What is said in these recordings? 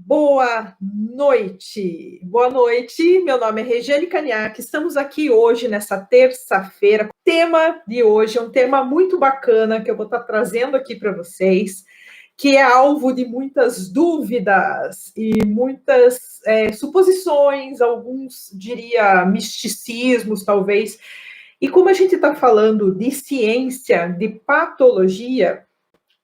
Boa noite. Boa noite. Meu nome é Regiane Caniac. Estamos aqui hoje, nessa terça-feira. O tema de hoje é um tema muito bacana que eu vou estar trazendo aqui para vocês, que é alvo de muitas dúvidas e muitas suposições, alguns diria misticismos, talvez. E como a gente está falando de ciência, de patologia,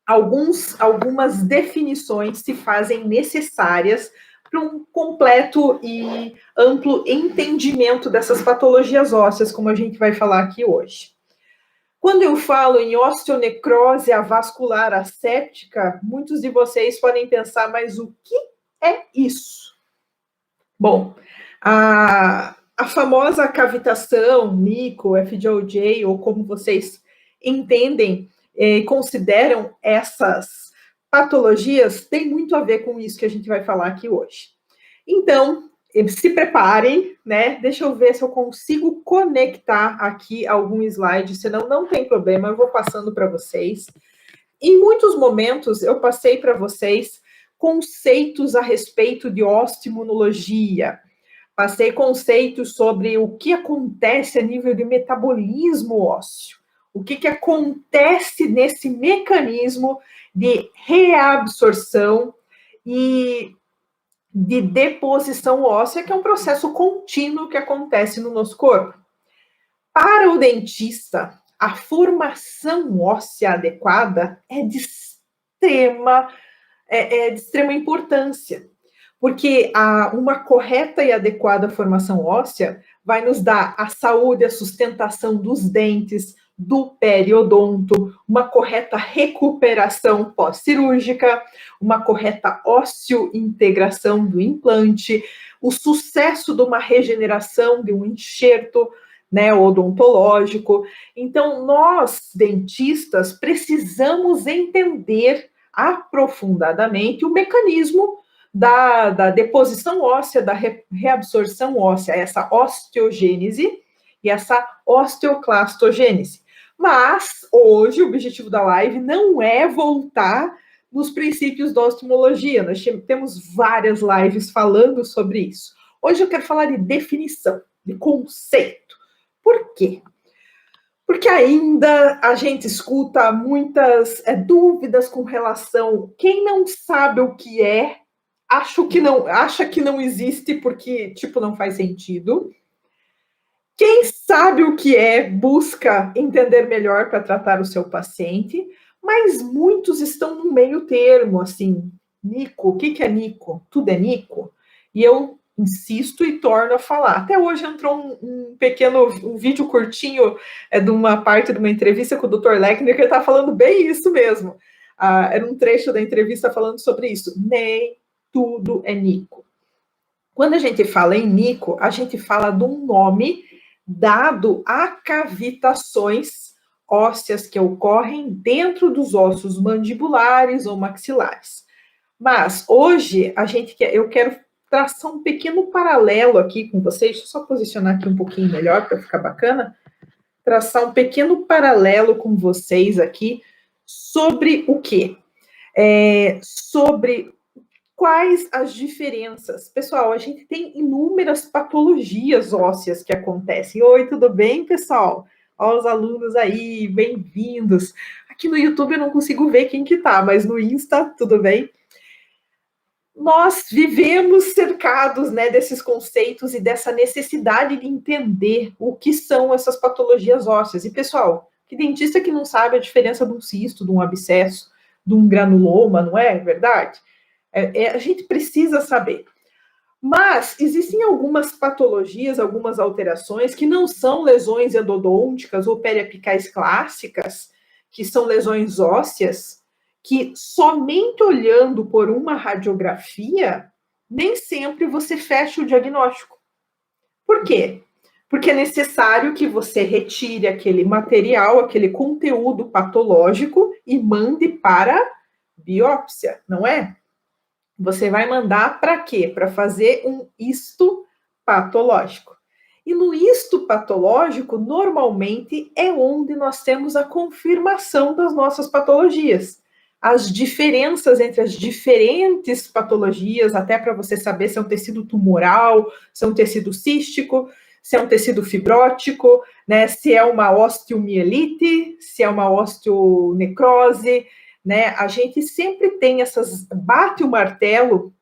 algumas definições se fazem necessárias para um completo e amplo entendimento dessas patologias ósseas, como a gente vai falar aqui hoje. Quando eu falo em osteonecrose avascular asséptica, muitos de vocês podem pensar, mas o que é isso? Bom, a famosa cavitação, NICO, FJOJ, ou como vocês entendem, consideram essas patologias, tem muito a ver com isso que a gente vai falar aqui hoje. Então, se preparem, né? Deixa eu ver se eu consigo conectar aqui algum slide, senão não tem problema, eu vou passando para vocês. Em muitos momentos, eu passei para vocês conceitos a respeito de osteoimunologia, passei conceitos sobre o que acontece a nível de metabolismo ósseo, o que acontece nesse mecanismo de reabsorção e de deposição óssea, que é um processo contínuo que acontece no nosso corpo. Para o dentista, a formação óssea adequada é de extrema importância, porque uma correta e adequada formação óssea vai nos dar a saúde, a sustentação dos dentes, do periodonto, uma correta recuperação pós-cirúrgica, uma correta osteointegração do implante, o sucesso de uma regeneração de um enxerto, né, odontológico. Então, nós, dentistas, precisamos entender aprofundadamente o mecanismo da deposição óssea, da reabsorção óssea, essa osteogênese e essa osteoclastogênese. Mas, hoje, o objetivo da live não é voltar nos princípios da osteomologia. Nós temos várias lives falando sobre isso. Hoje eu quero falar de definição, de conceito. Por quê? Porque ainda a gente escuta muitas dúvidas com relação. Quem não sabe o que é, acha que não existe porque, tipo, não faz sentido. Quem sabe o que é, busca entender melhor para tratar o seu paciente, mas muitos estão no meio termo, assim, Nico, o que é Nico? Tudo é Nico? E eu insisto e torno a falar. Até hoje entrou um vídeo curtinho de uma parte de uma entrevista com o Dr. Lechner, que ele está falando bem isso mesmo. Era um trecho da entrevista falando sobre isso. Nem tudo é Nico. Quando a gente fala em Nico, a gente fala de um nome dado a cavitações ósseas que ocorrem dentro dos ossos mandibulares ou maxilares. Mas hoje eu quero traçar um pequeno paralelo aqui com vocês. Deixa eu só posicionar aqui um pouquinho melhor para ficar bacana. Traçar um pequeno paralelo com vocês aqui sobre o quê? Sobre quais as diferenças? Pessoal, a gente tem inúmeras patologias ósseas que acontecem. Oi, tudo bem, pessoal? Olha os alunos aí, bem-vindos. Aqui no YouTube eu não consigo ver quem que tá, mas no Insta, tudo bem? Nós vivemos cercados, né, desses conceitos e dessa necessidade de entender o que são essas patologias ósseas. E, pessoal, que dentista que não sabe a diferença de um cisto, de um abscesso, de um granuloma, não é verdade? A gente precisa saber. Mas existem algumas patologias, algumas alterações que não são lesões endodônticas ou periapicais clássicas, que são lesões ósseas, que somente olhando por uma radiografia, nem sempre você fecha o diagnóstico. Por quê? Porque é necessário que você retire aquele material, aquele conteúdo patológico e mande para biópsia, não é? Você vai mandar para quê? Para fazer um histopatológico. E no histopatológico, normalmente, é onde nós temos a confirmação das nossas patologias. as diferenças entre as diferentes patologias, até para você saber se é um tecido tumoral, se é um tecido cístico, se é um tecido fibrótico, né, se é uma osteomielite, se é uma osteonecrose, né? A gente sempre tem bate o martelo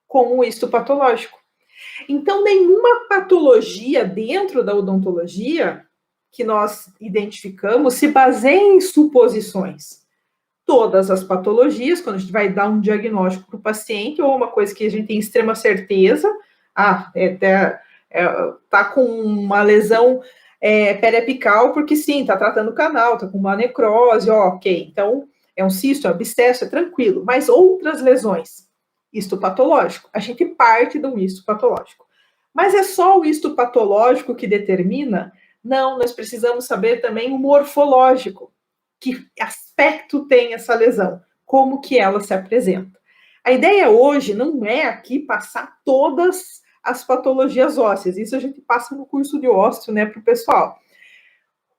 com o histopatológico. Então, nenhuma patologia dentro da odontologia que nós identificamos se baseia em suposições. Todas as patologias, quando a gente vai dar um diagnóstico para o paciente, ou uma coisa que a gente tem extrema certeza, tá com uma lesão periapical, porque sim, está tratando o canal, está com uma necrose, ok, então é um cisto, é um abscesso, é tranquilo, mas outras lesões, histopatológico, a gente parte do histopatológico. Mas é só o histopatológico que determina? Não, nós precisamos saber também o morfológico, que aspecto tem essa lesão, como que ela se apresenta. A ideia hoje não é aqui passar todas as patologias ósseas, isso a gente passa no curso de ósseo, né, para o pessoal.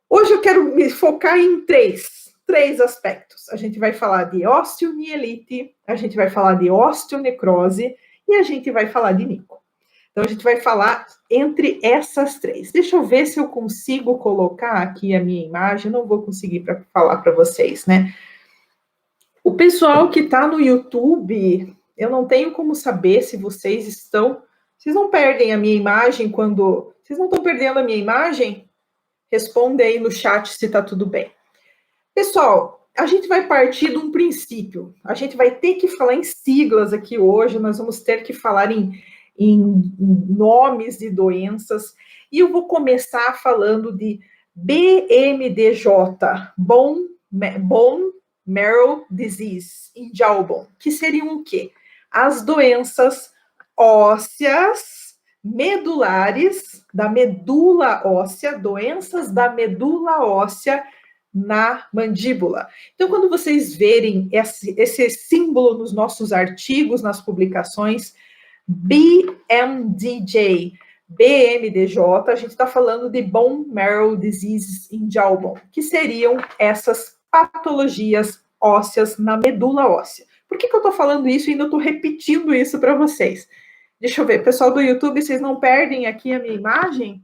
Hoje eu quero me focar em três aspectos. A gente vai falar de osteomielite, a gente vai falar de osteonecrose e a gente vai falar de nico. Então, a gente vai falar entre essas três. Deixa eu ver se eu consigo colocar aqui a minha imagem. Não vou conseguir para falar para vocês, né? O pessoal que está no YouTube, eu não tenho como saber se vocês estão... Vocês não perdem a minha imagem quando... Vocês não estão perdendo a minha imagem? Responde aí no chat se está tudo bem. Pessoal, a gente vai partir de um princípio. A gente vai ter que falar em siglas aqui hoje. Nós vamos ter que falar em nomes de doenças, e eu vou começar falando de BMDJ, Bone Marrow Disease, em Jawbone, que seriam o quê? As doenças ósseas medulares, da medula óssea, doenças da medula óssea na mandíbula. Então, quando vocês verem esse símbolo nos nossos artigos, nas publicações, BMDJ, a gente está falando de Bone Marrow Disease in Jawbone, que seriam essas patologias ósseas na medula óssea. Por que eu estou falando isso e ainda estou repetindo isso para vocês? Deixa eu ver, pessoal do YouTube, vocês não perdem aqui a minha imagem?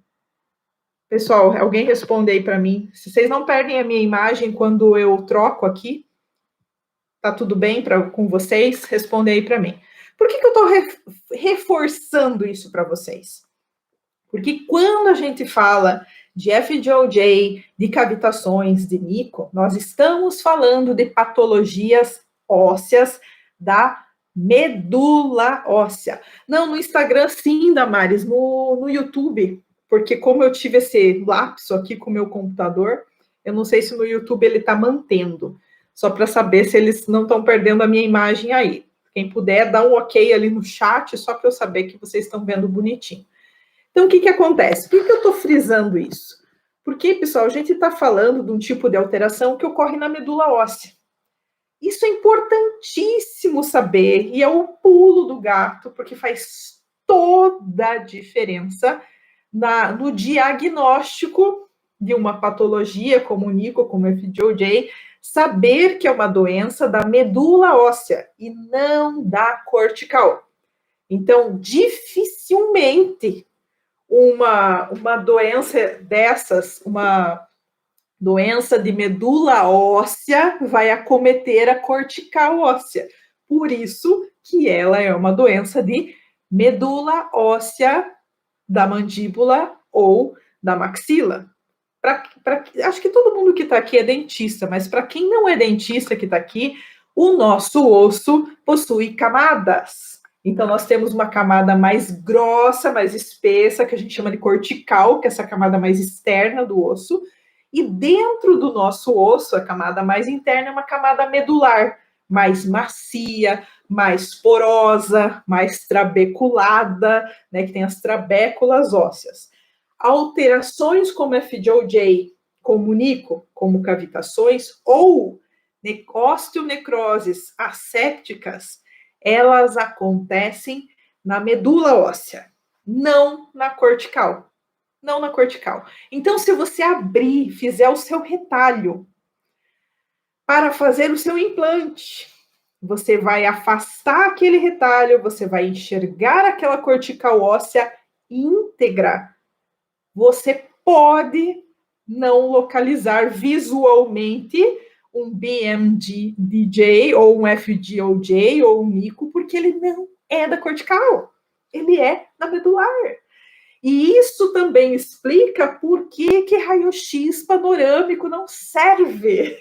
Pessoal, alguém responde aí para mim. Se vocês não perdem a minha imagem quando eu troco aqui, tá tudo bem com vocês? Responde aí para mim. Por que eu estou reforçando isso para vocês? Porque quando a gente fala de FJJ, de cavitações, de nico, nós estamos falando de patologias ósseas da medula óssea. Não, no Instagram sim, Damares, no YouTube, porque como eu tive esse lapso aqui com o meu computador, eu não sei se no YouTube ele está mantendo, só para saber se eles não estão perdendo a minha imagem aí. Quem puder, dá um ok ali no chat, só para eu saber que vocês estão vendo bonitinho. Então, o que acontece? Por que eu estou frisando isso? Porque, pessoal, a gente está falando de um tipo de alteração que ocorre na medula óssea. Isso é importantíssimo saber, e é o pulo do gato, porque faz toda a diferença no diagnóstico de uma patologia como o nico, como o FJJ, saber que é uma doença da medula óssea e não da cortical. Então, dificilmente uma doença dessas, uma doença de medula óssea, vai acometer a cortical óssea. Por isso que ela é uma doença de medula óssea da mandíbula ou da maxila. Acho que todo mundo que está aqui é dentista, mas para quem não é dentista que está aqui, o nosso osso possui camadas. Então, nós temos uma camada mais grossa, mais espessa, que a gente chama de cortical, que é essa camada mais externa do osso. E dentro do nosso osso, a camada mais interna é uma camada medular, mais macia, mais porosa, mais trabeculada, né, que tem as trabéculas ósseas. Alterações como FJJ, como nico, como cavitações, ou osteonecroses assépticas, elas acontecem na medula óssea, não na cortical. Não na cortical. Então, se você abrir, fizer o seu retalho, para fazer o seu implante. Você vai afastar aquele retalho, você vai enxergar aquela cortical óssea íntegra. Você pode não localizar visualmente um BMD-DJ ou um FGOJ ou um mico, porque ele não é da cortical, ele é da medular. E isso também explica por que raio-x panorâmico não serve.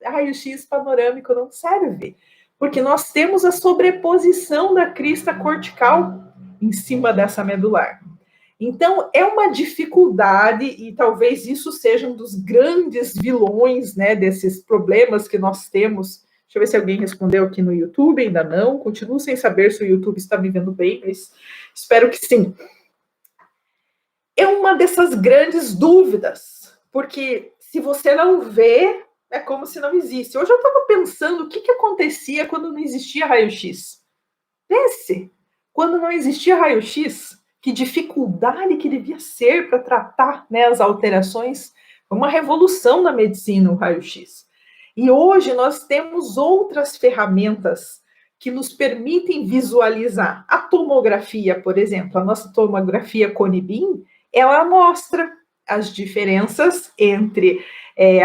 Raio-x panorâmico não serve, porque nós temos a sobreposição da crista cortical em cima dessa medular. Então, é uma dificuldade, e talvez isso seja um dos grandes vilões, né, desses problemas que nós temos. Deixa eu ver se alguém respondeu aqui no YouTube, ainda não. Continuo sem saber se o YouTube está me vendo bem, mas espero que sim. É uma dessas grandes dúvidas, porque se você não vê, é como se não existe. Hoje eu estava pensando o que acontecia quando não existia raio-x. Pense, quando não existia raio-x, que dificuldade que devia ser para tratar, né, as alterações. Foi uma revolução na medicina o raio-x. E hoje nós temos outras ferramentas que nos permitem visualizar. A tomografia, por exemplo, a nossa tomografia Cone-Beam, ela mostra as diferenças entre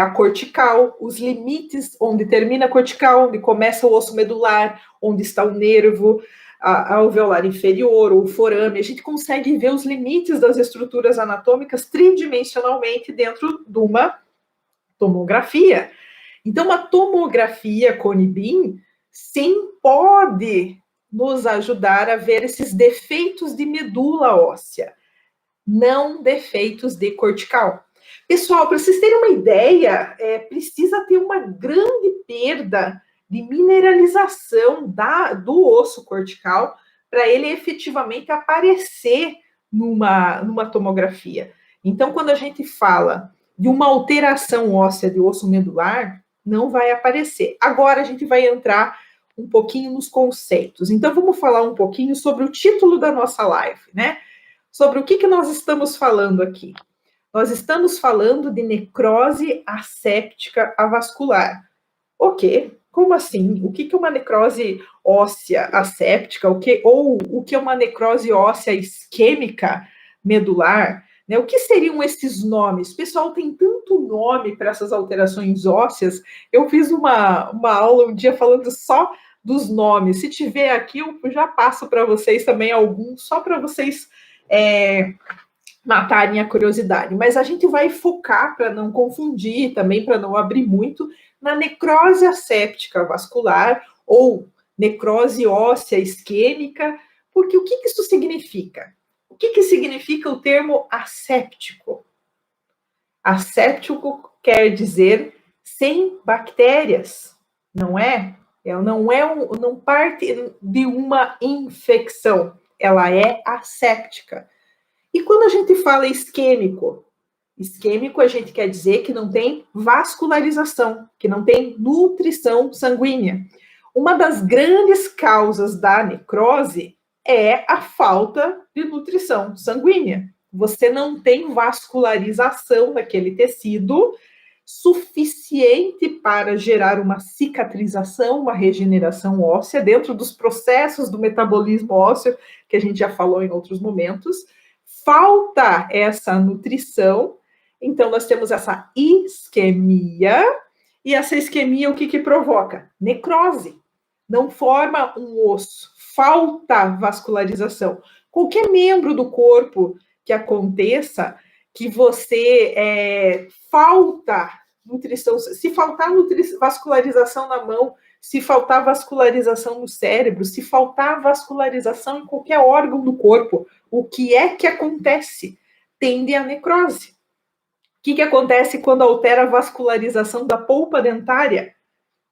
a cortical, os limites onde termina a cortical, onde começa o osso medular, onde está o nervo, a alveolar inferior ou o forame. A gente consegue ver os limites das estruturas anatômicas tridimensionalmente dentro de uma tomografia. Então, a tomografia Cone-Beam, sim, pode nos ajudar a ver esses defeitos de medula óssea, não defeitos de cortical. Pessoal, para vocês terem uma ideia, precisa ter uma grande perda de mineralização do osso cortical para ele efetivamente aparecer numa tomografia. Então, quando a gente fala de uma alteração óssea de osso medular, não vai aparecer. Agora a gente vai entrar um pouquinho nos conceitos. Então, vamos falar um pouquinho sobre o título da nossa live, né? Sobre o que nós estamos falando aqui. Nós estamos falando de necrose asséptica avascular. O quê? Como assim? O que é uma necrose óssea asséptica? O que é uma necrose óssea isquêmica medular? Né? O que seriam esses nomes? Pessoal, tem tanto nome para essas alterações ósseas. Eu fiz uma aula um dia falando só dos nomes. Se tiver aqui, eu já passo para vocês também alguns, só para vocês matarem a curiosidade. Mas a gente vai focar, para não confundir, também para não abrir muito, na necrose asséptica vascular ou necrose óssea isquêmica, porque o que isso significa? O que significa o termo asséptico? Asséptico quer dizer sem bactérias, não é? Não parte de uma infecção, ela é asséptica. E quando a gente fala isquêmico, isquêmico a gente quer dizer que não tem vascularização, que não tem nutrição sanguínea. Uma das grandes causas da necrose é a falta de nutrição sanguínea. Você não tem vascularização daquele tecido suficiente para gerar uma cicatrização, uma regeneração óssea dentro dos processos do metabolismo ósseo, que a gente já falou em outros momentos. Falta essa nutrição, então nós temos essa isquemia, e essa isquemia o que provoca? Necrose. Não forma um osso, falta vascularização. Qualquer membro do corpo que aconteça, que você falta nutrição, se faltar vascularização na mão, se faltar vascularização no cérebro, se faltar vascularização em qualquer órgão do corpo, o que é que acontece? Tende à necrose. O que acontece quando altera a vascularização da polpa dentária?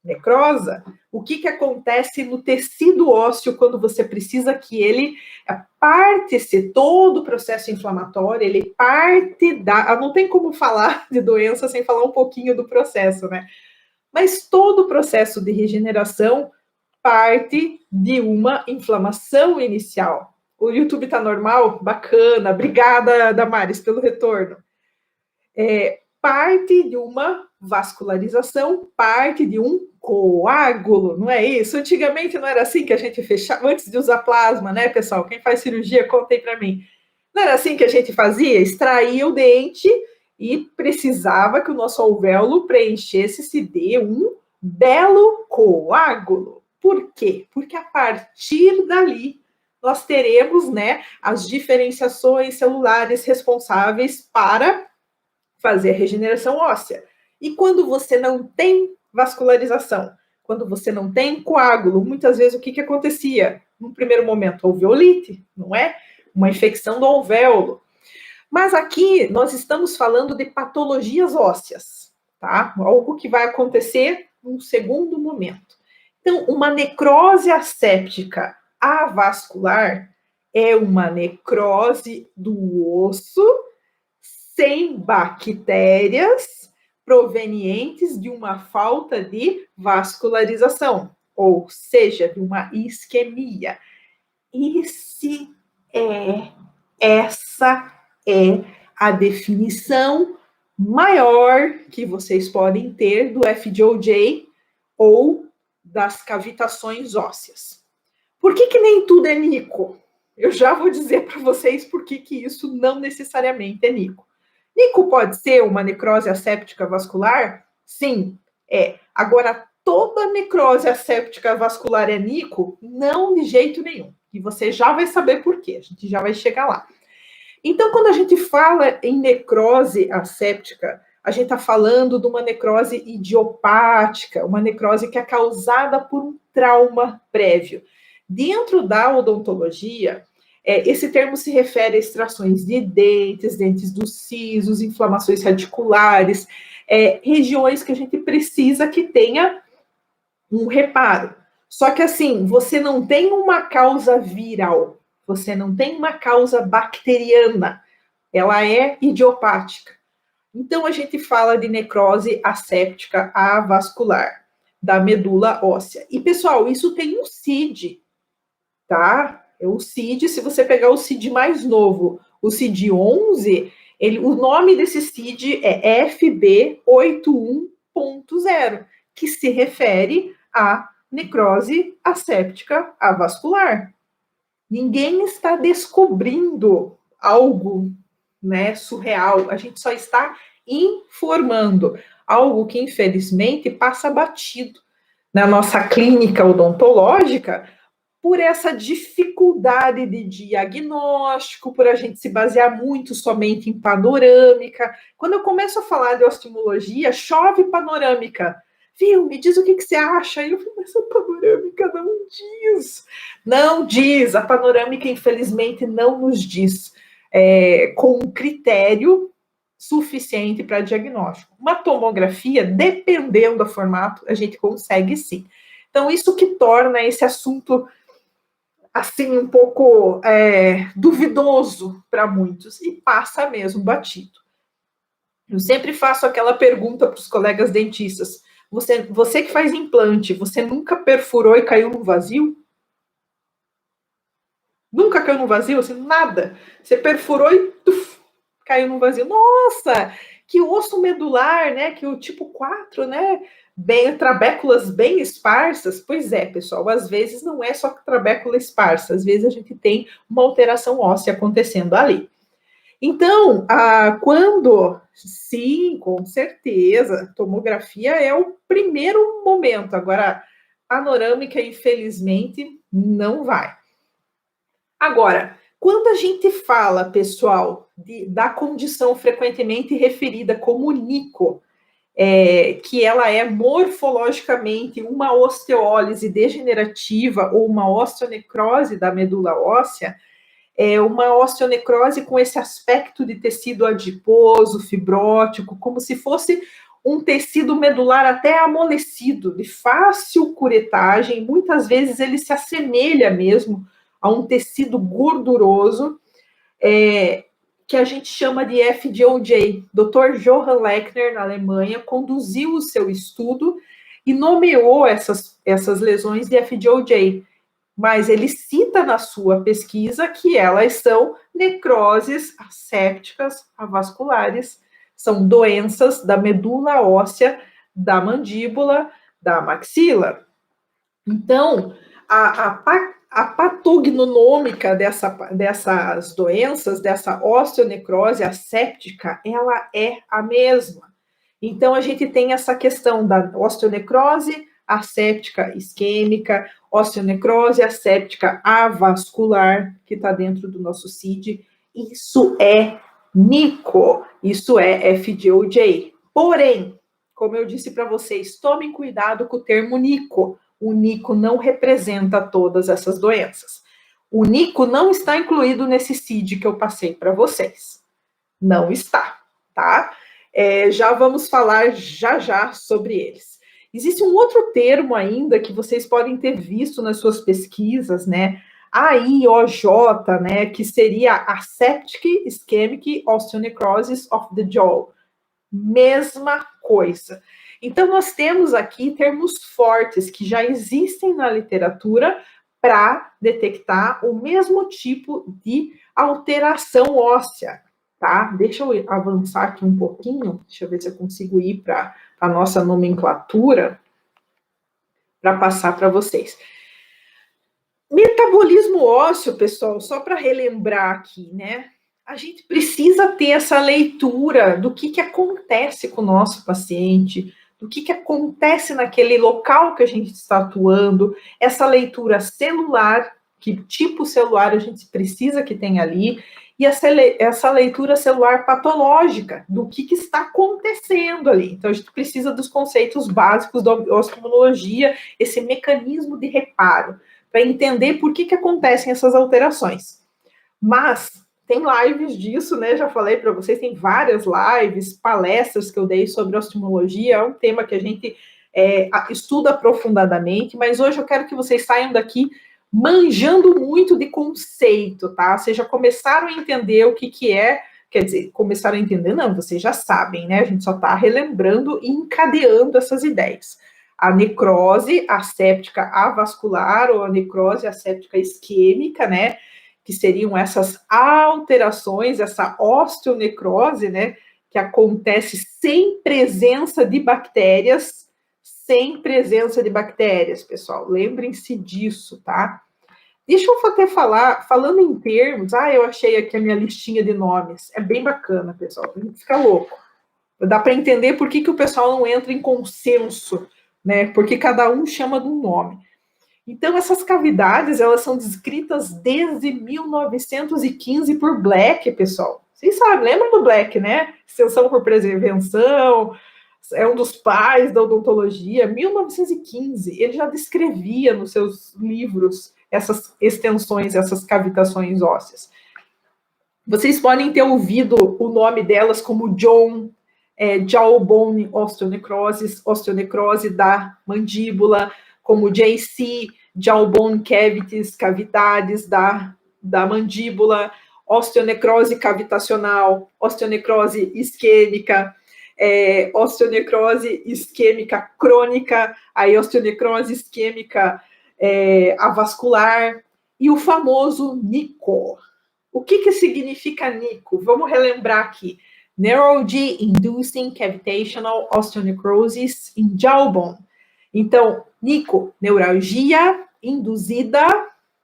Necrosa. O que acontece no tecido ósseo quando você precisa que ele parte-se todo o processo inflamatório, ele parte da... Não tem como falar de doença sem falar um pouquinho do processo, né? Mas todo o processo de regeneração parte de uma inflamação inicial. O YouTube está normal? Bacana. Obrigada, Damares, pelo retorno. Parte de uma vascularização parte de um coágulo, não é isso? Antigamente não era assim que a gente fechava, antes de usar plasma, né, pessoal? Quem faz cirurgia, contem para mim. Não era assim que a gente fazia? Extraía o dente e precisava que o nosso alvéolo preenchesse-se de um belo coágulo. Por quê? Porque a partir dali nós teremos, né, as diferenciações celulares responsáveis para fazer a regeneração óssea. E quando você não tem vascularização, quando você não tem coágulo, muitas vezes o que acontecia? No primeiro momento, alveolite, não é? Uma infecção do alvéolo. Mas aqui nós estamos falando de patologias ósseas, tá? Algo que vai acontecer num segundo momento. Então, uma necrose asséptica avascular é uma necrose do osso sem bactérias provenientes de uma falta de vascularização, ou seja, de uma isquemia. Essa é a definição maior que vocês podem ter do FJOJ ou das cavitações ósseas. Por que nem tudo é nico? Eu já vou dizer para vocês por que isso não necessariamente é nico. Nico pode ser uma necrose asséptica vascular? Sim, é. Agora, toda necrose asséptica vascular é nico? Não, de jeito nenhum. E você já vai saber por quê, a gente já vai chegar lá. Então, quando a gente fala em necrose asséptica, a gente está falando de uma necrose idiopática, uma necrose que é causada por um trauma prévio. Dentro da odontologia, esse termo se refere a extrações de dentes, dentes dos sisos, inflamações radiculares, regiões que a gente precisa que tenha um reparo. Só que assim, você não tem uma causa viral, você não tem uma causa bacteriana, ela é idiopática. Então, a gente fala de necrose asséptica avascular da medula óssea. E, pessoal, isso tem um CID, tá? O CID, se você pegar o CID mais novo, o CID 11, o nome desse CID é FB81.0, que se refere à necrose asséptica avascular. Ninguém está descobrindo algo, né, surreal, a gente só está informando algo que, infelizmente, passa batido na nossa clínica odontológica por essa dificuldade de diagnóstico, por a gente se basear muito somente em panorâmica. Quando eu começo a falar de oftalmologia, chove panorâmica. Viu, me diz o que você acha. E eu falei, mas a panorâmica não diz. Não diz, a panorâmica, infelizmente, não nos diz com um critério suficiente para diagnóstico. Uma tomografia, dependendo do formato, a gente consegue sim. Então, isso que torna esse assunto assim, um pouco duvidoso para muitos, e passa mesmo batido. Eu sempre faço aquela pergunta para os colegas dentistas, você que faz implante, você nunca perfurou e caiu no vazio? Nunca caiu no vazio? Assim, nada. Você perfurou e caiu no vazio. Nossa, que osso medular, né? Que o tipo 4, né? Trabéculas bem esparsas. Pois é, pessoal, às vezes não é só trabécula esparsa, às vezes a gente tem uma alteração óssea acontecendo ali. Então, sim, com certeza, tomografia é o primeiro momento. Agora, panorâmica, infelizmente, não vai. Agora, quando a gente fala, pessoal, da condição frequentemente referida como nico, que ela é morfologicamente uma osteólise degenerativa ou uma osteonecrose da medula óssea, é uma osteonecrose com esse aspecto de tecido adiposo, fibrótico, como se fosse um tecido medular até amolecido, de fácil curetagem, muitas vezes ele se assemelha mesmo a um tecido gorduroso, que a gente chama de FJOJ. Dr. Johann Lechner, na Alemanha, conduziu o seu estudo e nomeou essas lesões de FJOJ, mas ele cita na sua pesquisa que elas são necroses assépticas avasculares São doenças da medula óssea, da mandíbula, da maxila. Então, a patognomômica dessas doenças, dessa osteonecrose asséptica, ela é a mesma. Então, a gente tem essa questão da osteonecrose asséptica isquêmica, osteonecrose asséptica avascular, que está dentro do nosso CID. Isso é NICO, isso é FDOJ. Porém, como eu disse para vocês, tomem cuidado com o termo NICO. O NICO não representa todas essas doenças. O NICO não está incluído nesse CID que eu passei para vocês. Não está, tá? Já vamos falar já sobre eles. Existe um outro termo ainda que vocês podem ter visto nas suas pesquisas, né? AIOJ, né? Que seria Aseptic Ischemic Osteonecrosis of the Jaw. Mesma coisa. Então, nós temos aqui termos fortes que já existem na literatura para detectar o mesmo tipo de alteração óssea, tá? Deixa eu avançar aqui um pouquinho, deixa eu ver se eu consigo ir para a nossa nomenclatura para passar para vocês. Metabolismo ósseo, pessoal, só para relembrar aqui, né? A gente precisa ter essa leitura do que acontece com o nosso paciente, do que acontece naquele local que a gente está atuando, essa leitura celular, que tipo celular a gente precisa que tenha ali, e essa leitura celular patológica, do que está acontecendo ali. Então, a gente precisa dos conceitos básicos da osteomonologia, esse mecanismo de reparo, para entender por que acontecem essas alterações. Mas tem lives disso, né? Já falei para vocês, tem várias lives, palestras que eu dei sobre osteomologia, é um tema que a gente estuda aprofundadamente, mas hoje eu quero que vocês saiam daqui manjando muito de conceito, tá? Vocês já começaram a entender o que é, quer dizer, começaram a entender, não, vocês já sabem, né? A gente só está relembrando e encadeando essas ideias. A necrose asséptica avascular ou a necrose asséptica isquêmica, né? Que seriam essas alterações, essa osteonecrose, né, que acontece sem presença de bactérias, pessoal. Lembrem-se disso, tá? Deixa eu até falar, falando em termos, eu achei aqui a minha listinha de nomes. É bem bacana, pessoal, a gente fica louco. Dá para entender por que o pessoal não entra em consenso, né? Porque cada um chama de um nome. Então, essas cavidades, elas são descritas desde 1915 por Black, pessoal. Vocês sabem, lembram do Black, né? Extensão por prevenção, é um dos pais da odontologia. 1915, ele já descrevia nos seus livros essas extensões, essas cavitações ósseas. Vocês podem ter ouvido o nome delas como John, jawbone osteonecrosis, osteonecrose da mandíbula, como JC, jawbone cavities, cavidades da mandíbula, osteonecrose cavitacional, osteonecrose isquêmica, osteonecrose isquêmica crônica, aí osteonecrose isquêmica avascular, e o famoso NICO. O que significa NICO? Vamos relembrar aqui. Neurology Inducing Cavitational Osteonecrosis in Jawbone. Então, NICO, neuralgia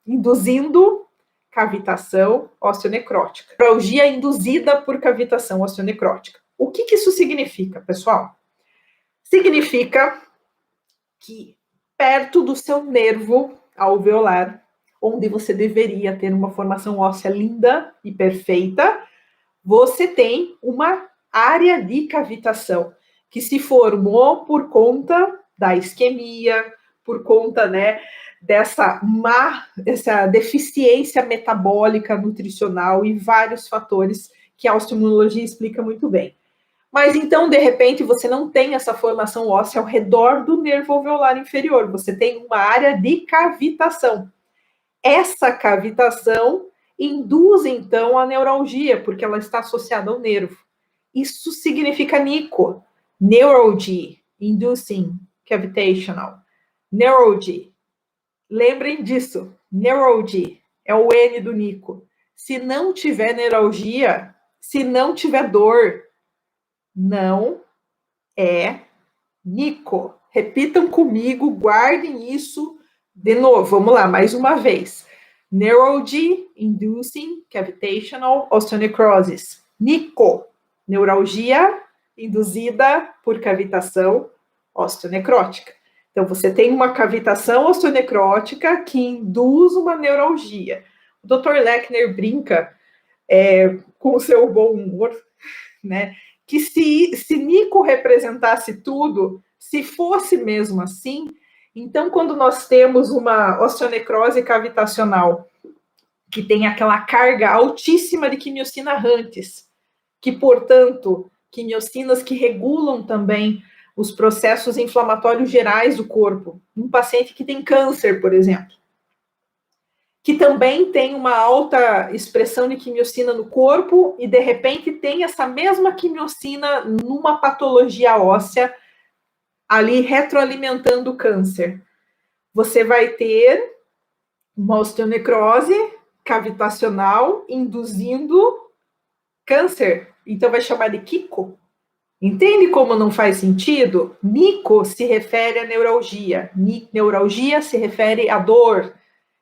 induzindo cavitação osteonecrótica. Neuralgia induzida por cavitação osteonecrótica. O que isso significa, pessoal? Significa que perto do seu nervo alveolar, onde você deveria ter uma formação óssea linda e perfeita, você tem uma área de cavitação que se formou por conta da isquemia, por conta, né, dessa deficiência metabólica, nutricional e vários fatores que a osteomonologia explica muito bem. Mas então, de repente, você não tem essa formação óssea ao redor do nervo alveolar inferior, você tem uma área de cavitação. Essa cavitação induz, então, a neuralgia, porque ela está associada ao nervo. Isso significa NICO, Neurology Inducing Cavitational. Neurology. Lembrem disso, Neurology é o N do NICO. Se não tiver neuralgia, se não tiver dor, Não é Nico. Repitam comigo, guardem isso de novo. Vamos lá, mais uma vez. Neuralgia Inducing Cavitational Osteonecrosis. Nico. Neuralgia induzida por cavitação osteonecrótica. Então, você tem uma cavitação osteonecrótica que induz uma neuralgia. O Dr. Lechner brinca com o seu bom humor, né? Que se Nico representasse tudo, se fosse mesmo assim, então quando nós temos uma osteonecrose cavitacional que tem aquela carga altíssima de quimiocina Huntes, que, portanto, quimiocinas que regulam também os processos inflamatórios gerais do corpo, um paciente que tem câncer, por exemplo, que também tem uma alta expressão de quimiocina no corpo e, de repente, tem essa mesma quimiocina numa patologia óssea ali retroalimentando o câncer. Você vai ter uma osteonecrose cavitacional induzindo câncer. Então, vai chamar de Kiko. Entende como não faz sentido? Nico se refere à neuralgia. Neuralgia se refere à dor.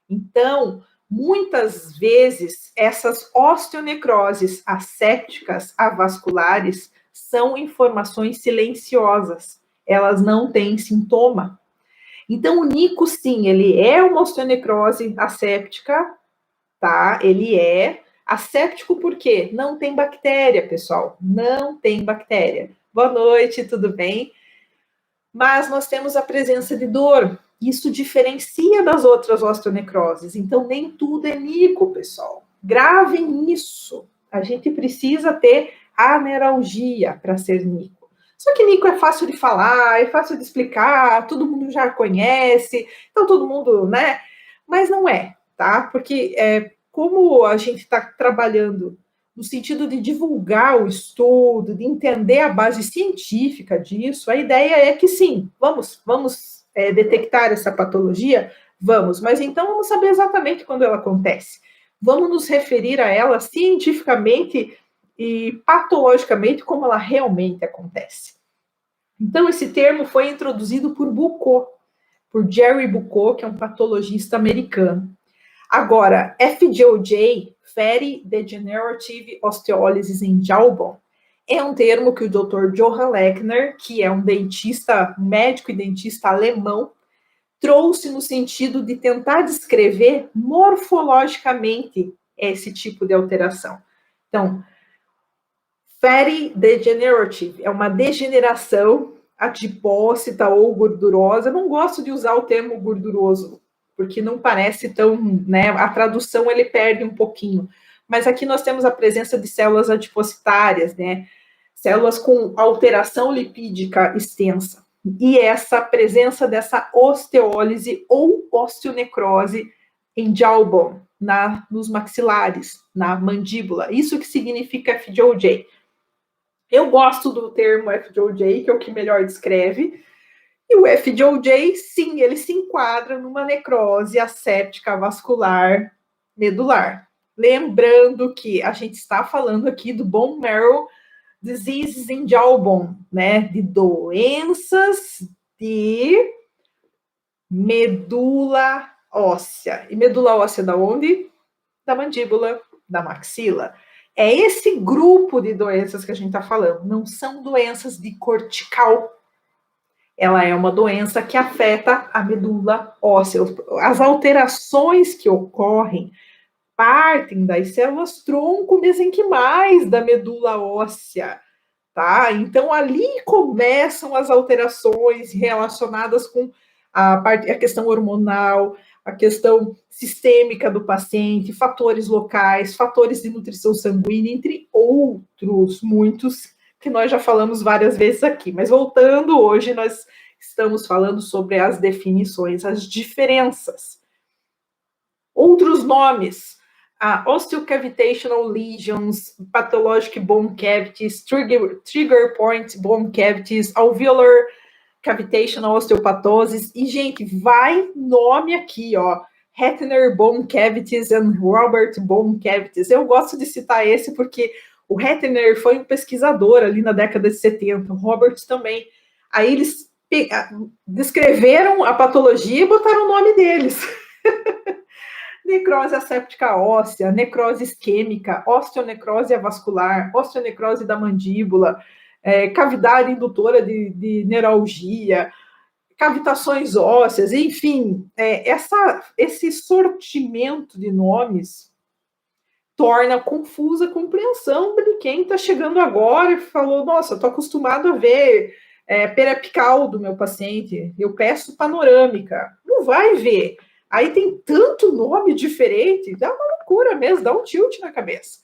Então, muitas vezes, essas osteonecroses assépticas avasculares são informações silenciosas. Elas não têm sintoma. Então, o Nico, sim, ele é uma osteonecrose asséptica, tá? Ele é asséptico por quê? Não tem bactéria, pessoal. Não tem bactéria. Boa noite, tudo bem? Mas nós temos a presença de dor. Isso diferencia das outras osteonecroses. Então, nem tudo é Nico, pessoal. Gravem isso. A gente precisa ter aneralgia para ser Nico. Só que Nico é fácil de falar, é fácil de explicar, todo mundo já conhece, então todo mundo, né? Mas não é, tá? Porque como a gente está trabalhando no sentido de divulgar o estudo, de entender a base científica disso, a ideia é que sim, vamos detectar essa patologia? Vamos, mas então vamos saber exatamente quando ela acontece. Vamos nos referir a ela cientificamente e patologicamente como ela realmente acontece. Então, esse termo foi introduzido por Bucco, por Jerry Bucco, que é um patologista americano. Agora, FDOJ, Fatty Degenerative Osteolysis in Jawbone, é um termo que o Dr. Johann Lechner, que é um dentista, médico e dentista alemão, trouxe no sentido de tentar descrever morfologicamente esse tipo de alteração. Então, Fatty Degenerative é uma degeneração adipócita ou gordurosa. Eu não gosto de usar o termo gorduroso, porque não parece tão, né? A tradução ele perde um pouquinho. Mas aqui nós temos a presença de células adipocitárias, né? Células com alteração lipídica extensa. E essa presença dessa osteólise ou osteonecrose em jawbone, nos maxilares, na mandíbula. Isso que significa FDOJ. Eu gosto do termo FDOJ, que é o que melhor descreve. E o FDOJ, sim, ele se enquadra numa necrose asséptica vascular medular. Lembrando que a gente está falando aqui do bone marrow diseases in jawbone, né? De doenças de medula óssea. E medula óssea da onde? Da mandíbula, da maxila. É esse grupo de doenças que a gente está falando. Não são doenças de cortical. Ela é uma doença que afeta a medula óssea. As alterações que ocorrem partem das células tronco mesenquimais da medula óssea, tá? Então, ali começam as alterações relacionadas com a questão hormonal, a questão sistêmica do paciente, fatores locais, fatores de nutrição sanguínea, entre outros muitos que nós já falamos várias vezes aqui. Mas voltando, hoje nós estamos falando sobre as definições, as diferenças. Outros nomes: osteocavitational lesions, pathologic bone cavities, trigger point bone cavities, alveolar cavitational osteopatosis. E, gente, vai nome aqui, ó. Hettner bone cavities and Robert bone cavities. Eu gosto de citar esse porque O Rettner foi um pesquisador ali na década de 70, o Roberts também. Aí eles descreveram a patologia e botaram o nome deles. Necrose asséptica óssea, necrose isquêmica, osteonecrose avascular, osteonecrose da mandíbula, cavidade indutora de neuralgia, cavitações ósseas, enfim, esse sortimento de nomes torna confusa a compreensão de quem está chegando agora e falou, nossa, estou acostumado a ver periapical do meu paciente, eu peço panorâmica, não vai ver. Aí tem tanto nome diferente, dá uma loucura mesmo, dá um tilt na cabeça.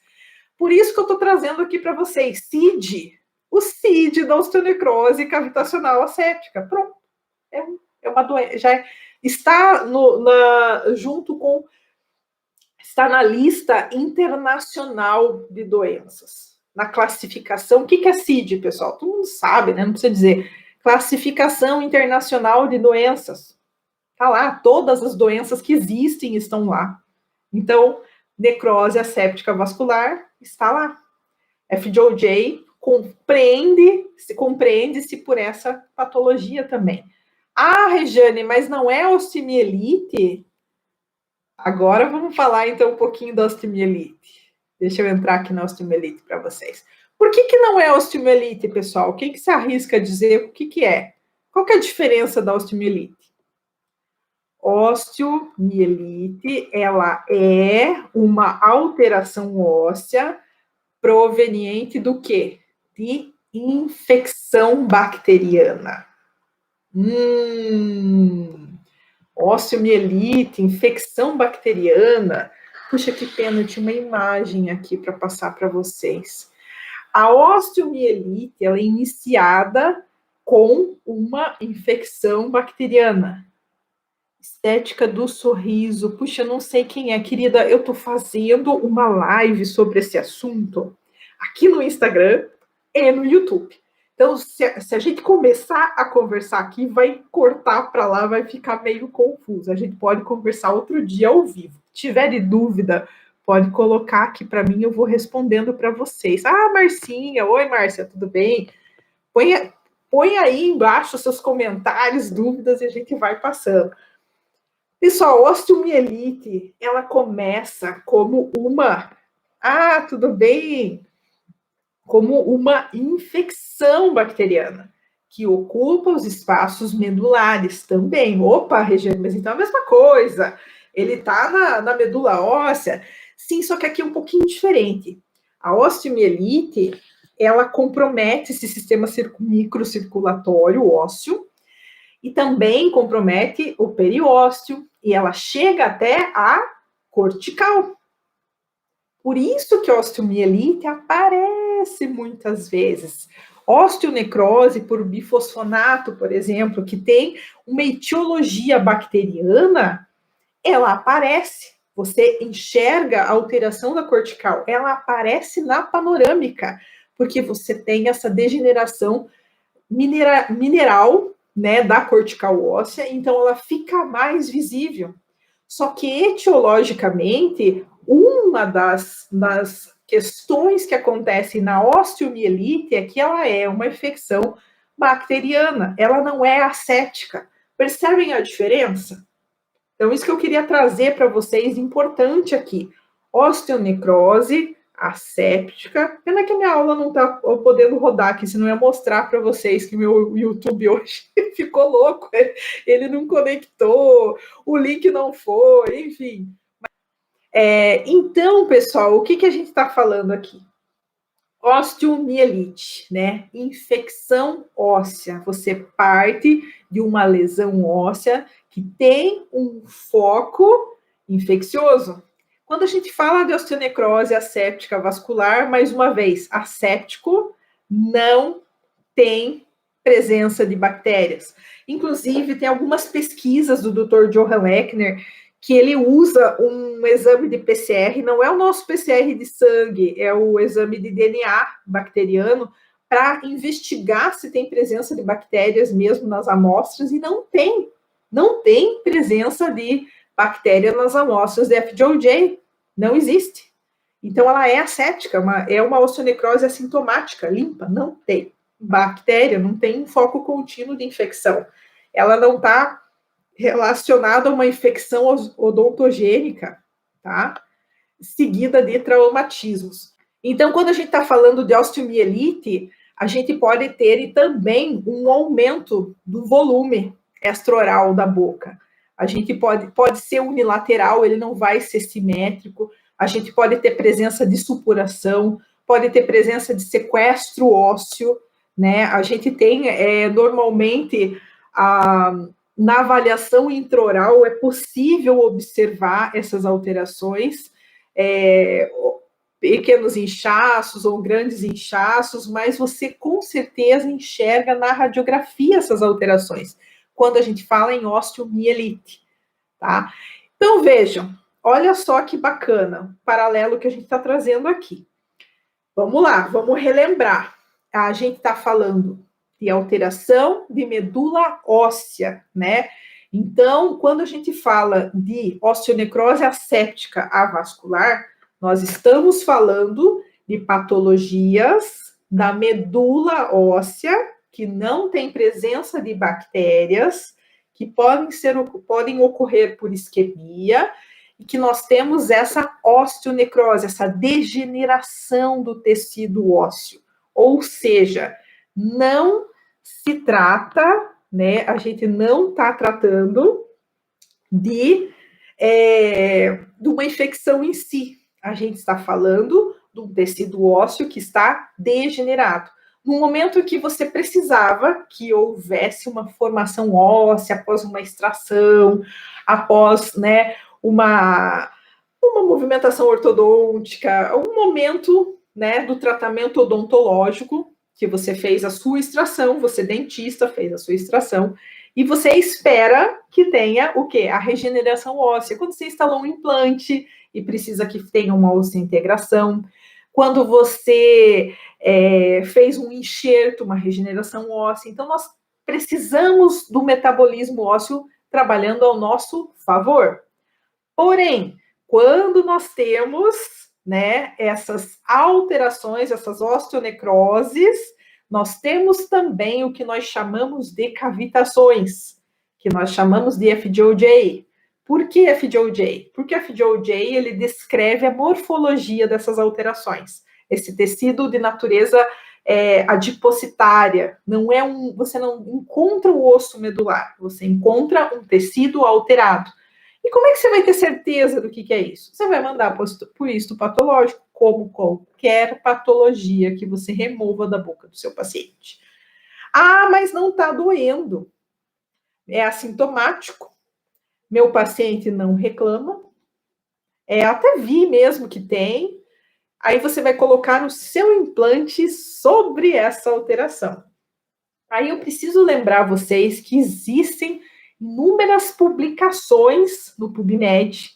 Por isso que eu estou trazendo aqui para vocês, CID, o CID da osteonecrose cavitacional asséptica. Pronto, é uma doença, já está junto com, está na lista internacional de doenças, na classificação. O que é CID, pessoal? Todo mundo sabe, né? Não precisa dizer. Classificação Internacional de Doenças. Está lá, todas as doenças que existem estão lá. Então, necrose asséptica vascular está lá. FJOJ compreende-se por essa patologia também. Ah, Regiane, mas não é osteomielite? Agora vamos falar então um pouquinho da osteomielite. Deixa eu entrar aqui na osteomielite para vocês. Por que não é osteomielite, pessoal? Quem que se arrisca a dizer o que é? Qual que é a diferença da osteomielite? Osteomielite, ela é uma alteração óssea proveniente do quê? De infecção bacteriana. Osteomielite, infecção bacteriana. Puxa, que pena, eu tinha uma imagem aqui para passar para vocês. A osteomielite, ela é iniciada com uma infecção bacteriana. Estética do sorriso. Puxa, eu não sei quem é, querida. Eu estou fazendo uma live sobre esse assunto aqui no Instagram e no YouTube. Então, se a gente começar a conversar aqui, vai cortar para lá, vai ficar meio confuso. A gente pode conversar outro dia ao vivo. Se tiver de dúvida, pode colocar aqui para mim, eu vou respondendo para vocês. Ah, Marcinha, oi, Márcia, tudo bem? Põe aí embaixo seus comentários, dúvidas, e a gente vai passando. Pessoal, osteomielite, ela começa como uma... Ah, tudo bem? Como uma infecção bacteriana, que ocupa os espaços medulares também. Opa, Regiane, mas então é a mesma coisa. Ele está na medula óssea. Sim, só que aqui é um pouquinho diferente. A osteomielite, ela compromete esse sistema microcirculatório ósseo e também compromete o periósteo e ela chega até a cortical. Por isso que a osteomielite aparece muitas vezes. Osteonecrose por bifosfonato, por exemplo, que tem uma etiologia bacteriana, ela aparece. Você enxerga a alteração da cortical, ela aparece na panorâmica, porque você tem essa degeneração mineral, né, da cortical óssea, então ela fica mais visível. Só que etiologicamente, uma das questões que acontecem na osteomielite é que ela é uma infecção bacteriana, ela não é asséptica. Percebem a diferença? Então, isso que eu queria trazer para vocês, importante aqui. Osteonecrose asséptica. Pena que a minha aula não está podendo rodar aqui, senão eu ia mostrar para vocês que meu YouTube hoje ficou louco. Ele não conectou, o link não foi, enfim. Então, pessoal, o que a gente está falando aqui? Osteomielite, né? Infecção óssea. Você parte de uma lesão óssea que tem um foco infeccioso. Quando a gente fala de osteonecrose asséptica vascular, mais uma vez, asséptico não tem presença de bactérias. Inclusive, tem algumas pesquisas do Dr. Johan Lechner que ele usa um exame de PCR, não é o nosso PCR de sangue, é o exame de DNA bacteriano, para investigar se tem presença de bactérias mesmo nas amostras, e não tem presença de bactéria nas amostras de FJOJ, não existe. Então, ela é asséptica, é uma osteonecrose assintomática, limpa, não tem bactéria, não tem um foco contínuo de infecção. Ela não está relacionada a uma infecção odontogênica, tá? Seguida de traumatismos. Então, quando a gente está falando de osteomielite, a gente pode ter também um aumento do volume extraoral da boca. A gente pode ser unilateral, ele não vai ser simétrico. A gente pode ter presença de supuração, pode ter presença de sequestro ósseo, né? A gente tem, normalmente, na avaliação intraoral, é possível observar essas alterações, pequenos inchaços ou grandes inchaços, mas você com certeza enxerga na radiografia essas alterações, quando a gente fala em osteomielite, tá? Então, vejam, olha só que bacana, o paralelo que a gente está trazendo aqui. Vamos lá, vamos relembrar. A gente está falando de alteração de medula óssea, né? Então, quando a gente fala de osteonecrose asséptica avascular, nós estamos falando de patologias da medula óssea que não tem presença de bactérias, que podem ocorrer por isquemia, e que nós temos essa osteonecrose, essa degeneração do tecido ósseo. Ou seja, não se trata, né? A gente não está tratando de uma infecção em si. A gente está falando do tecido ósseo que está degenerado. No momento que você precisava que houvesse uma formação óssea após uma extração, após, né, uma movimentação ortodôntica, um momento, né, do tratamento odontológico, que você fez a sua extração, você dentista fez a sua extração, e você espera que tenha o quê? A regeneração óssea. Quando você instalou um implante e precisa que tenha uma osseintegração, quando você fez um enxerto, uma regeneração óssea. Então, nós precisamos do metabolismo ósseo trabalhando ao nosso favor. Porém, quando nós temos, né, essas alterações, essas osteonecroses, nós temos também o que nós chamamos de cavitações, que nós chamamos de FJOJ. Por que FJOJ? Porque FJOJ ele descreve a morfologia dessas alterações. Esse tecido de natureza adipocitária, você não encontra o osso medular, você encontra um tecido alterado. E como é que você vai ter certeza do que é isso? Você vai mandar por histopatológico, como qualquer patologia que você remova da boca do seu paciente. Ah, mas não está doendo. É assintomático. Meu paciente não reclama. Até vi mesmo que tem. Aí você vai colocar o seu implante sobre essa alteração. Aí eu preciso lembrar vocês que existem inúmeras publicações no PubMed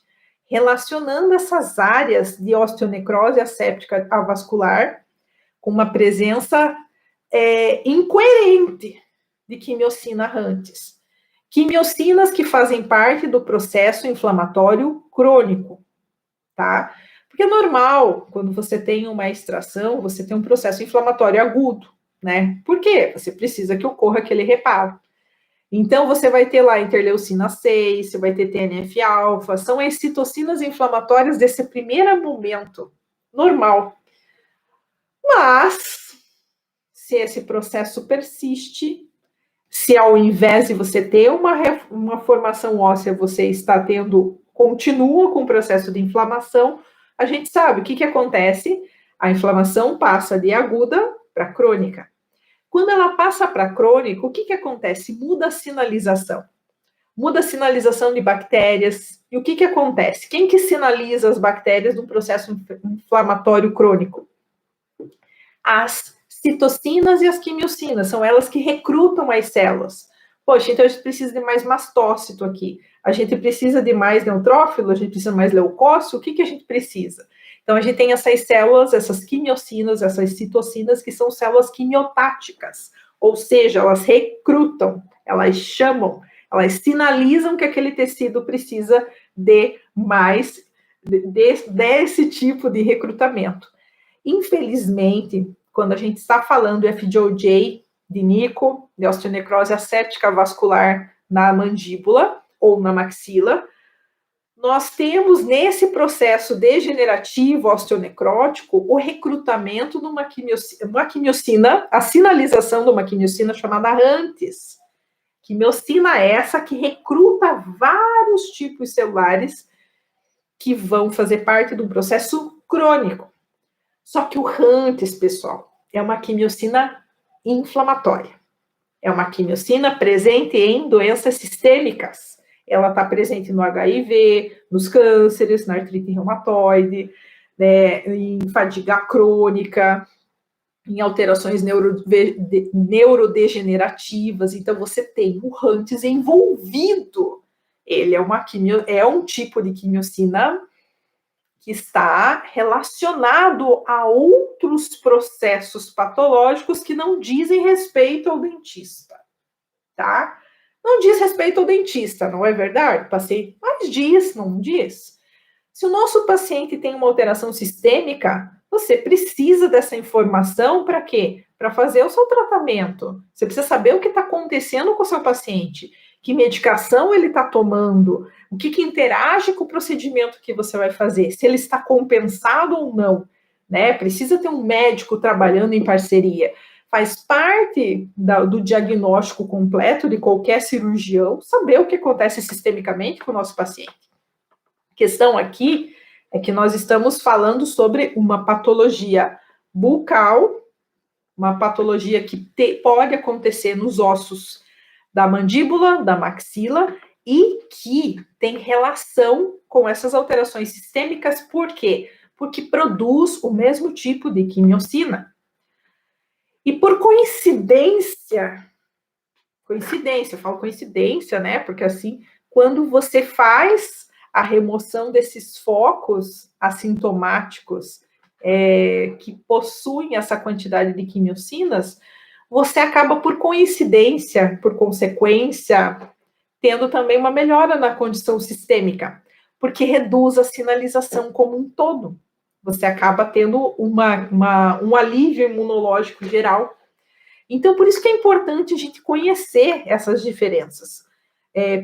relacionando essas áreas de osteonecrose asséptica avascular com uma presença incoerente de quimiocina errantes. Quimiocinas que fazem parte do processo inflamatório crônico, tá? Porque é normal, quando você tem uma extração, você tem um processo inflamatório agudo, né? Por quê? Você precisa que ocorra aquele reparo. Então, você vai ter lá interleucina 6, você vai ter TNF-alfa, são as citocinas inflamatórias desse primeiro momento, normal. Mas, se esse processo persiste, se ao invés de você ter uma formação óssea, você está continua com o processo de inflamação, a gente sabe o que acontece, a inflamação passa de aguda para crônica. Quando ela passa para crônico, o que acontece? Muda a sinalização. Muda a sinalização de bactérias. E o que acontece? Quem que sinaliza as bactérias no processo inflamatório crônico? As citocinas e as quimiocinas, são elas que recrutam as células. Poxa, então a gente precisa de mais mastócito aqui. A gente precisa de mais neutrófilo, a gente precisa de mais leucócito. O que a gente precisa? Então, a gente tem essas células, essas quimiocinas, essas citocinas, que são células quimiotáticas, ou seja, elas recrutam, elas chamam, elas sinalizam que aquele tecido precisa de mais desse tipo de recrutamento. Infelizmente, quando a gente está falando de FJOJ, de Nico, de osteonecrose asséptica vascular na mandíbula ou na maxila, nós temos nesse processo degenerativo osteonecrótico o recrutamento de uma quimiocina, a sinalização de uma quimiocina chamada HANTES. Quimiocina essa que recruta vários tipos celulares que vão fazer parte de um processo crônico. Só que o HANTES, pessoal, é uma quimiocina inflamatória. É uma quimiocina presente em doenças sistêmicas. Ela está presente no HIV, nos cânceres, na artrite reumatoide, né, em fadiga crônica, em alterações neurodegenerativas. Então, você tem o HANTES envolvido. Ele é um tipo de quimiocina que está relacionado a outros processos patológicos que não dizem respeito ao dentista, tá? Não diz respeito ao dentista, não é verdade? Paciente, mas diz, não diz? Se o nosso paciente tem uma alteração sistêmica, você precisa dessa informação para quê? Para fazer o seu tratamento. Você precisa saber o que está acontecendo com o seu paciente, que medicação ele está tomando, o que interage com o procedimento que você vai fazer, se ele está compensado ou não, né? Precisa ter um médico trabalhando em parceria. Faz parte do diagnóstico completo de qualquer cirurgião saber o que acontece sistemicamente com o nosso paciente. A questão aqui é que nós estamos falando sobre uma patologia bucal, uma patologia que pode acontecer nos ossos da mandíbula, da maxila, e que tem relação com essas alterações sistêmicas. Por quê? Porque produz o mesmo tipo de quimiocina. E por coincidência, eu falo coincidência, né? Porque assim, quando você faz a remoção desses focos assintomáticos que possuem essa quantidade de quimiocinas, você acaba por coincidência, por consequência, tendo também uma melhora na condição sistêmica, porque reduz a sinalização como um todo. Você acaba tendo um alívio imunológico geral. Então, por isso que é importante a gente conhecer essas diferenças.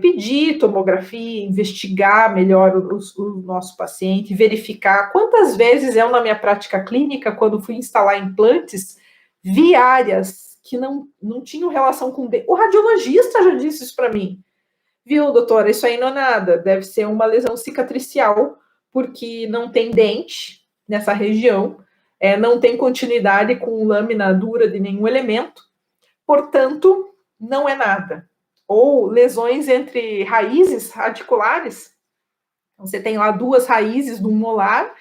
Pedir tomografia, investigar melhor o nosso paciente, verificar. Quantas vezes eu, na minha prática clínica, quando fui instalar implantes, vi áreas que não tinham relação com... O radiologista já disse isso para mim. Viu, doutora, isso aí não é nada. Deve ser uma lesão cicatricial, porque não tem dente nessa região, não tem continuidade com lâmina dura de nenhum elemento, portanto, não é nada. Ou lesões entre raízes radiculares, você tem lá duas raízes de um molar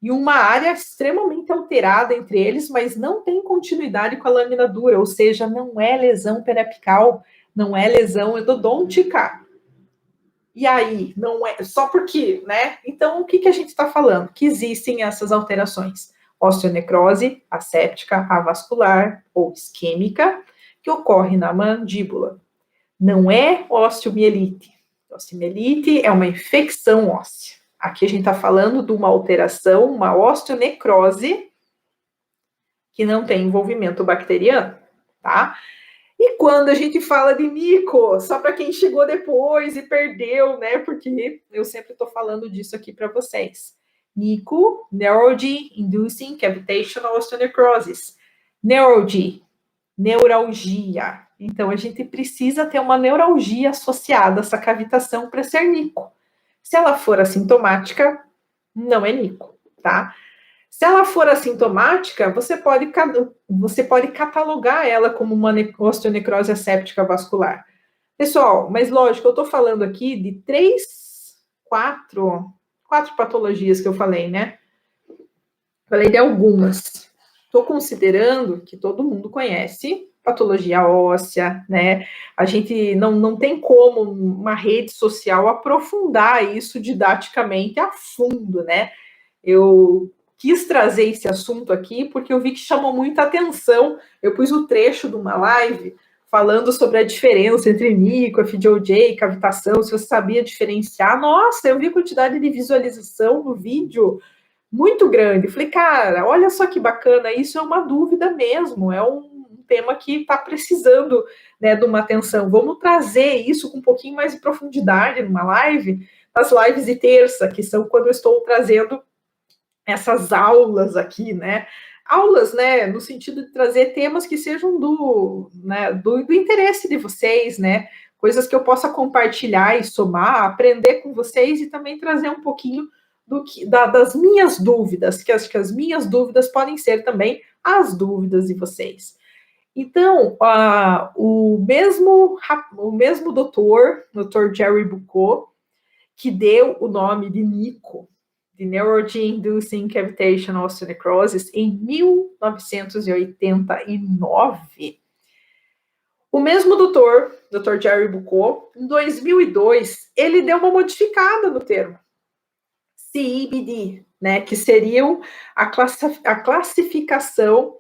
e uma área extremamente alterada entre eles, mas não tem continuidade com a lâmina dura, ou seja, não é lesão periapical, não é lesão endodôntica. E aí, não é só porque, né? Então, o que a gente está falando? Que existem essas alterações. Osteonecrose asséptica, avascular ou isquêmica, que ocorre na mandíbula. Não é osteomielite. Osteomielite é uma infecção óssea. Aqui a gente está falando de uma alteração, uma osteonecrose, que não tem envolvimento bacteriano, tá? E quando a gente fala de Nico, só para quem chegou depois e perdeu, né? Porque eu sempre estou falando disso aqui para vocês. Nico, Neurology Inducing Cavitational Osteonecrosis. Neurology, neuralgia. Então, a gente precisa ter uma neuralgia associada a essa cavitação para ser Nico. Se ela for assintomática, não é Nico, tá? Se ela for assintomática, você pode catalogar ela como uma osteonecrose asséptica vascular. Pessoal, mas lógico, eu estou falando aqui de quatro patologias que eu falei, né? Falei de algumas. Estou considerando que todo mundo conhece patologia óssea, né? A gente não tem como uma rede social aprofundar isso didaticamente a fundo, né? Eu quis trazer esse assunto aqui porque eu vi que chamou muita atenção. Eu pus o trecho de uma live falando sobre a diferença entre mico, FJJ, cavitação, se você sabia diferenciar. Nossa, eu vi a quantidade de visualização no vídeo muito grande. Falei, cara, olha só que bacana, isso é uma dúvida mesmo, é um tema que está precisando, né, de uma atenção. Vamos trazer isso com um pouquinho mais de profundidade numa live, as lives de terça, que são quando eu estou trazendo essas aulas aqui, né? Aulas, né, no sentido de trazer temas que sejam do interesse de vocês, né? Coisas que eu possa compartilhar e somar, aprender com vocês e também trazer um pouquinho das minhas dúvidas, que acho que as minhas dúvidas podem ser também as dúvidas de vocês. Então, o mesmo doutor Jerry Bucco, que deu o nome de NICO, de Neurogene-Inducing Cavitational Osteonecrosis, em 1989. O mesmo Dr. Jerry Bucco, em 2002, ele deu uma modificada no termo CIBD, né, que seriam a classificação,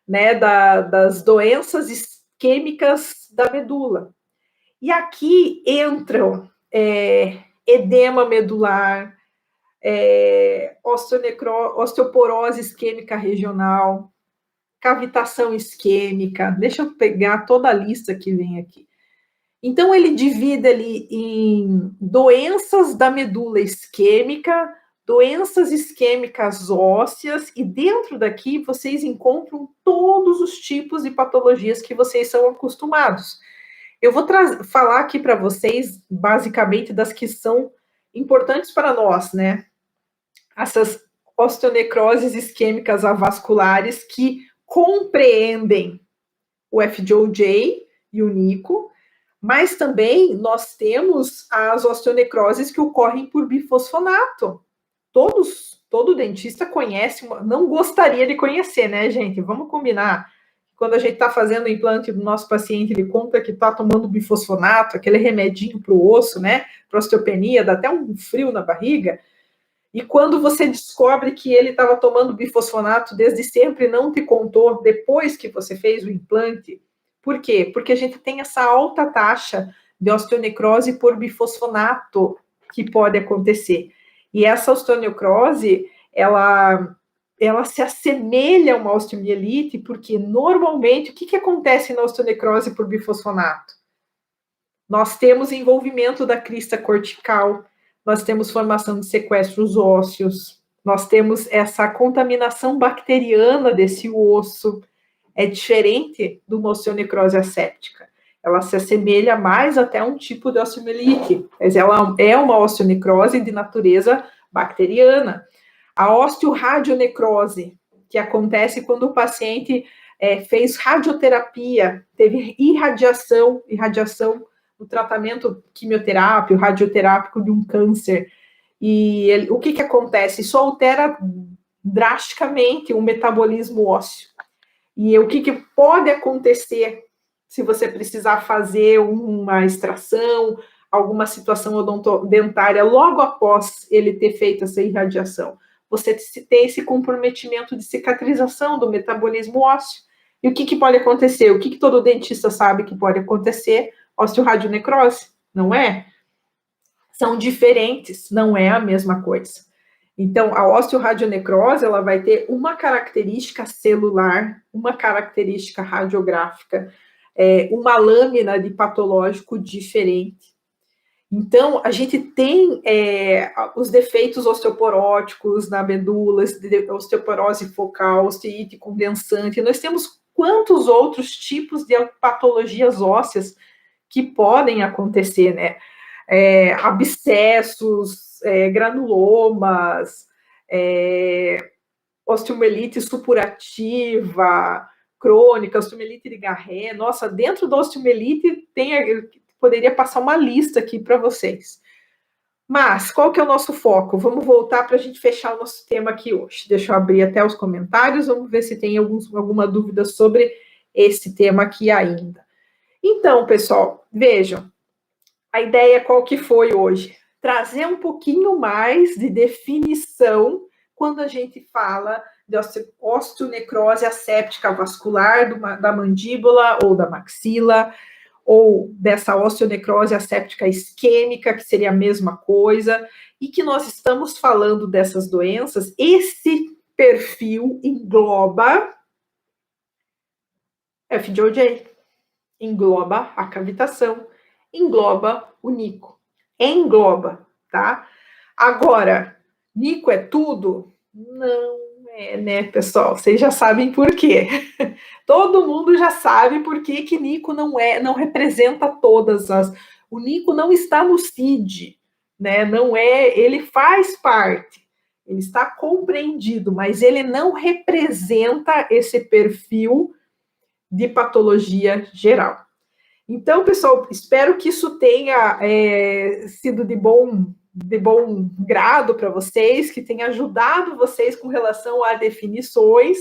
né, das doenças isquêmicas da medula. E aqui entram edema medular, osteoporose isquêmica regional, cavitação isquêmica. Deixa eu pegar toda a lista que vem aqui. Então, ele divide ali em doenças da medula isquêmica, doenças isquêmicas ósseas, e dentro daqui vocês encontram todos os tipos de patologias que vocês são acostumados. Eu vou falar aqui para vocês, basicamente, das que são importantes para nós, né? Essas osteonecroses isquêmicas avasculares que compreendem o FJJ e o NICO, mas também nós temos as osteonecroses que ocorrem por bifosfonato. Todo dentista conhece, não gostaria de conhecer, né, gente? Vamos combinar. Quando a gente está fazendo o implante do nosso paciente, ele conta que está tomando bifosfonato, aquele remedinho para o osso, né? Para osteopenia, dá até um frio na barriga. E quando você descobre que ele estava tomando bifosfonato desde sempre, não te contou depois que você fez o implante. Por quê? Porque a gente tem essa alta taxa de osteonecrose por bifosfonato que pode acontecer. E essa osteonecrose, ela se assemelha a uma osteomielite, porque normalmente, o que acontece na osteonecrose por bifosfonato? Nós temos envolvimento da crista cortical, nós temos formação de sequestros ósseos, nós temos essa contaminação bacteriana desse osso. É diferente de uma osteonecrose asséptica. Ela se assemelha mais até a um tipo de osteomielite, mas ela é uma osteonecrose de natureza bacteriana. A osteoradionecrose, que acontece quando o paciente fez radioterapia, teve irradiação no tratamento quimioterápico, radioterápico de um câncer. E o que acontece? Isso altera drasticamente o metabolismo ósseo. E o que pode acontecer se você precisar fazer uma extração, alguma situação odontodentária logo após ele ter feito essa irradiação? Você tem esse comprometimento de cicatrização do metabolismo ósseo. E o que pode acontecer? O que todo dentista sabe que pode acontecer? Osteoradionecrose, não é? São diferentes, não é a mesma coisa. Então, a osteoradionecrose, ela vai ter uma característica celular, uma característica radiográfica, uma lâmina de patológico diferente. Então, a gente tem os defeitos osteoporóticos na medula, osteoporose focal, osteite condensante. Nós temos quantos outros tipos de patologias ósseas que podem acontecer, né? Abscessos, granulomas, osteomielite supurativa, crônica, osteomielite de Garré. Nossa, dentro da osteomielite poderia passar uma lista aqui para vocês. Mas, qual que é o nosso foco? Vamos voltar para a gente fechar o nosso tema aqui hoje. Deixa eu abrir até os comentários, vamos ver se tem alguma dúvida sobre esse tema aqui ainda. Então, pessoal, vejam, a ideia qual que foi hoje? Trazer um pouquinho mais de definição quando a gente fala de osteonecrose asséptica vascular da mandíbula ou da maxila, ou dessa osteonecrose asséptica isquêmica, que seria a mesma coisa, e que nós estamos falando dessas doenças, esse perfil engloba FJOJ, engloba a cavitação, engloba o Nico, engloba, tá? Agora, Nico é tudo? Não é, né, pessoal? Vocês já sabem por quê. Todo mundo já sabe por que Nico não representa todas as. O Nico não está no CID, né? Não é, ele faz parte, ele está compreendido, mas ele não representa esse perfil de patologia geral. Então, pessoal, espero que isso tenha sido de bom grado para vocês, que tenha ajudado vocês com relação a definições.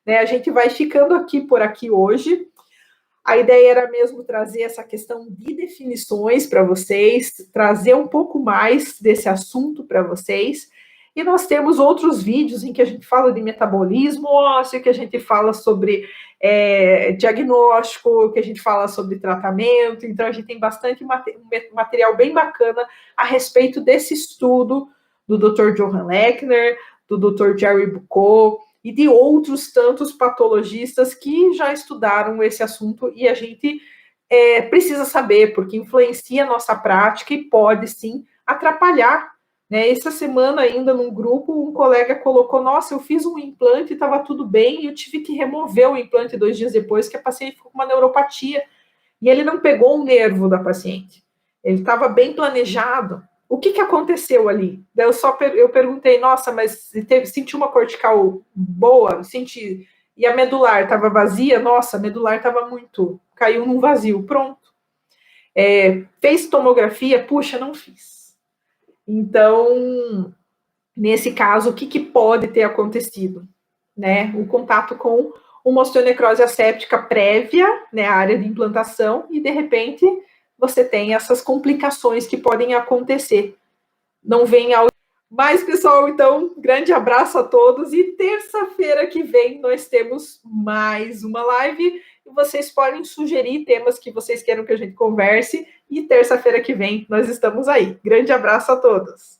Né? A gente vai ficando por aqui hoje. A ideia era mesmo trazer essa questão de definições para vocês, trazer um pouco mais desse assunto para vocês. E nós temos outros vídeos em que a gente fala de metabolismo ósseo, que a gente fala sobre diagnóstico, que a gente fala sobre tratamento. Então, a gente tem bastante material bem bacana a respeito desse estudo do Dr. Johann Lechner, do Dr. Jerry Bucco e de outros tantos patologistas que já estudaram esse assunto, e a gente precisa saber, porque influencia a nossa prática e pode, sim, atrapalhar. Né? Essa semana, ainda num grupo, um colega colocou, nossa, eu fiz um implante e estava tudo bem, e eu tive que remover o implante 2 dias depois, que a paciente ficou com uma neuropatia, e ele não pegou o nervo da paciente. Ele estava bem planejado. O que aconteceu ali? Daí eu perguntei, nossa, mas senti uma cortical boa? Senti. E a medular estava vazia? Nossa, a medular estava caiu num vazio, pronto. Fez tomografia? Puxa, não fiz. Então, nesse caso, o que pode ter acontecido? Né? O contato com uma osteonecrose asséptica prévia, né, a área de implantação, e de repente você tem essas complicações que podem acontecer. Não vem ao... Mas, pessoal, então, grande abraço a todos, e terça-feira que vem nós temos mais uma live, e vocês podem sugerir temas que vocês queiram que a gente converse, e terça-feira que vem nós estamos aí. Grande abraço a todos.